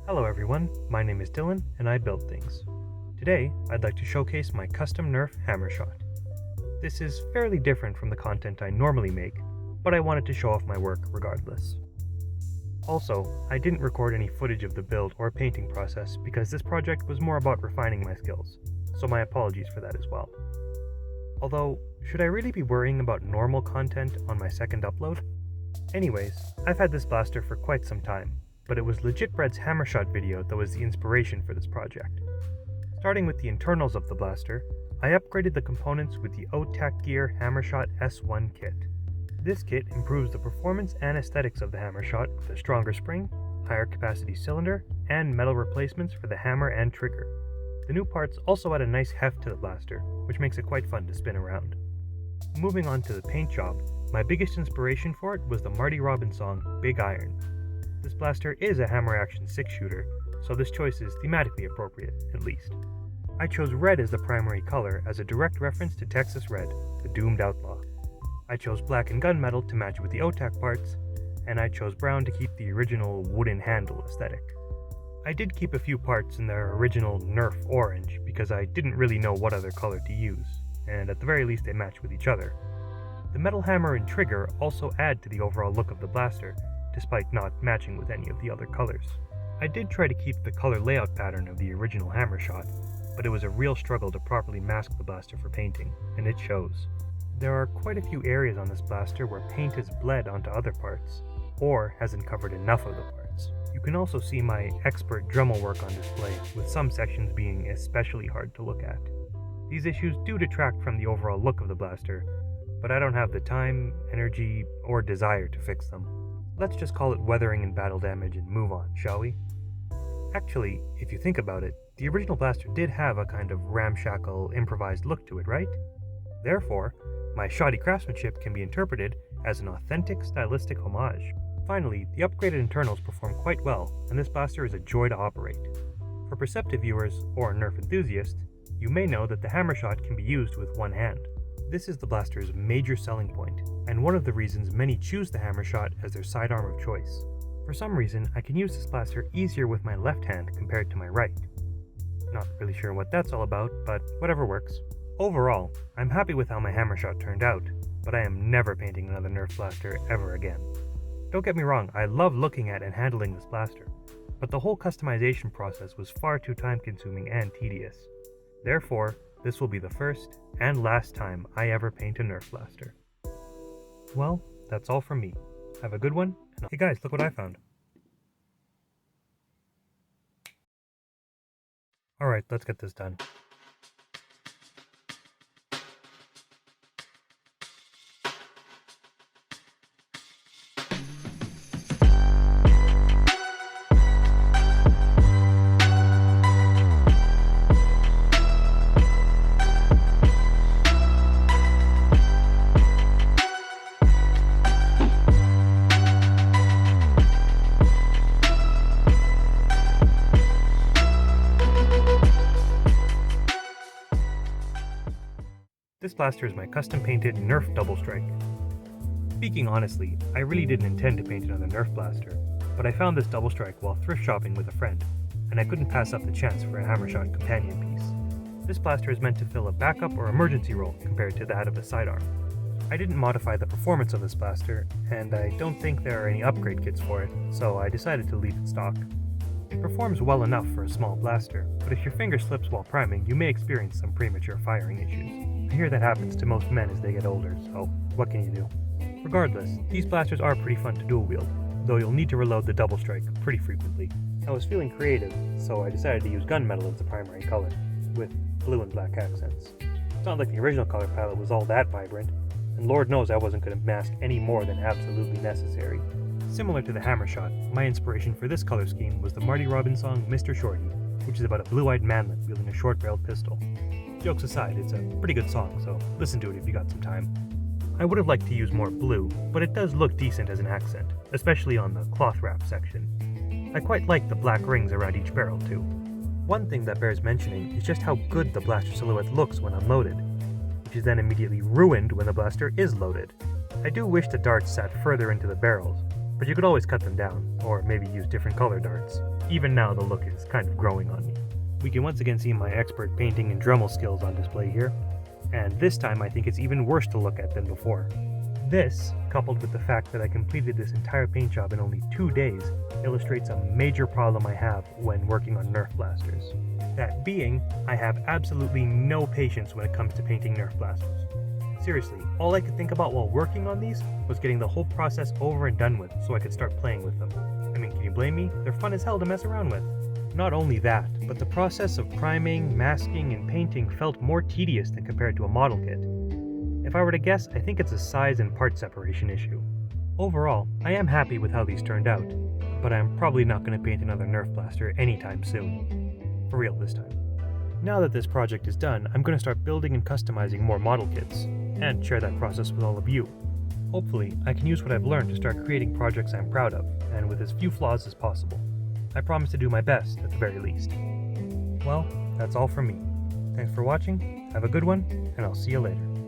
Hello everyone, my name is Dylan and I build things. Today, I'd like to showcase my custom Nerf Hammershot. This is fairly different from the content I normally make, but I wanted to show off my work regardless. Also, I didn't record any footage of the build or painting process because this project was more about refining my skills, so my apologies for that as well. Although, should I really be worrying about normal content on my second upload? Anyways, I've had this blaster for quite some time, but it was Legit Bread's Hammershot video that was the inspiration for this project. Starting with the internals of the blaster, I upgraded the components with the OTAC Gear Hammershot S1 kit. This kit improves the performance and aesthetics of the Hammershot with a stronger spring, higher capacity cylinder, and metal replacements for the hammer and trigger. The new parts also add a nice heft to the blaster, which makes it quite fun to spin around. Moving on to the paint job, my biggest inspiration for it was the Marty Robbins song Big Iron. This blaster is a hammer action 6-shooter, so this choice is thematically appropriate, at least. I chose red as the primary color as a direct reference to Texas Red, the doomed outlaw. I chose black and gunmetal to match with the OTAC parts, and I chose brown to keep the original wooden handle aesthetic. I did keep a few parts in their original Nerf orange because I didn't really know what other color to use, and at the very least they match with each other. The metal hammer and trigger also add to the overall look of the blaster, despite not matching with any of the other colors. I did try to keep the color layout pattern of the original Hammershot, but it was a real struggle to properly mask the blaster for painting, and it shows. There are quite a few areas on this blaster where paint has bled onto other parts, or hasn't covered enough of the parts. You can also see my expert Dremel work on display, with some sections being especially hard to look at. These issues do detract from the overall look of the blaster, but I don't have the time, energy, or desire to fix them. Let's just call it weathering and battle damage and move on, shall we? Actually, if you think about it, the original blaster did have a kind of ramshackle, improvised look to it, right? Therefore, my shoddy craftsmanship can be interpreted as an authentic stylistic homage. Finally, the upgraded internals perform quite well, and this blaster is a joy to operate. For perceptive viewers, or Nerf enthusiasts, you may know that the Hammershot can be used with one hand. This is the blaster's major selling point, and one of the reasons many choose the Hammershot as their sidearm of choice. For some reason, I can use this blaster easier with my left hand compared to my right. Not really sure what that's all about, but whatever works. Overall, I'm happy with how my Hammershot turned out, but I am never painting another Nerf blaster ever again. Don't get me wrong, I love looking at and handling this blaster, but the whole customization process was far too time-consuming and tedious. Therefore, this will be the first and last time I ever paint a Nerf blaster. Well, that's all from me. Have a good one, and hey guys, look what I found. Alright, let's get this done. This blaster is my custom-painted Nerf Doublestrike. Speaking honestly, I really didn't intend to paint another Nerf blaster, but I found this Doublestrike while thrift shopping with a friend, and I couldn't pass up the chance for a Hammershot companion piece. This blaster is meant to fill a backup or emergency role compared to that of a sidearm. I didn't modify the performance of this blaster, and I don't think there are any upgrade kits for it, so I decided to leave it stock. It performs well enough for a small blaster, but if your finger slips while priming, you may experience some premature firing issues. I hear that happens to most men as they get older, so what can you do? Regardless, these blasters are pretty fun to dual wield, though you'll need to reload the Doublestrike pretty frequently. I was feeling creative, so I decided to use gunmetal as the primary color, with blue and black accents. It's not like the original color palette was all that vibrant, and Lord knows I wasn't going to mask any more than absolutely necessary. Similar to the Hammershot, my inspiration for this color scheme was the Marty Robbins song Mr. Shorty, which is about a blue-eyed manlet wielding a short-barreled pistol. Jokes aside, it's a pretty good song, so listen to it if you got some time. I would have liked to use more blue, but it does look decent as an accent, especially on the cloth wrap section. I quite like the black rings around each barrel too. One thing that bears mentioning is just how good the blaster silhouette looks when unloaded, which is then immediately ruined when the blaster is loaded. I do wish the darts sat further into the barrels, but you could always cut them down, or maybe use different color darts. Even now the look is kind of growing on me. We can once again see my expert painting and Dremel skills on display here, and this time I think it's even worse to look at than before. This, coupled with the fact that I completed this entire paint job in only 2 days, illustrates a major problem I have when working on Nerf blasters. That being, I have absolutely no patience when it comes to painting Nerf blasters. Seriously, all I could think about while working on these was getting the whole process over and done with so I could start playing with them. I mean, can you blame me? They're fun as hell to mess around with. Not only that, but the process of priming, masking, and painting felt more tedious than compared to a model kit. If I were to guess, I think it's a size and part separation issue. Overall, I am happy with how these turned out, but I'm probably not going to paint another Nerf blaster anytime soon. For real this time. Now that this project is done, I'm going to start building and customizing more model kits, and share that process with all of you. Hopefully, I can use what I've learned to start creating projects I'm proud of, and with as few flaws as possible. I promise to do my best, at the very least. Well, that's all from me. Thanks for watching, have a good one, and I'll see you later.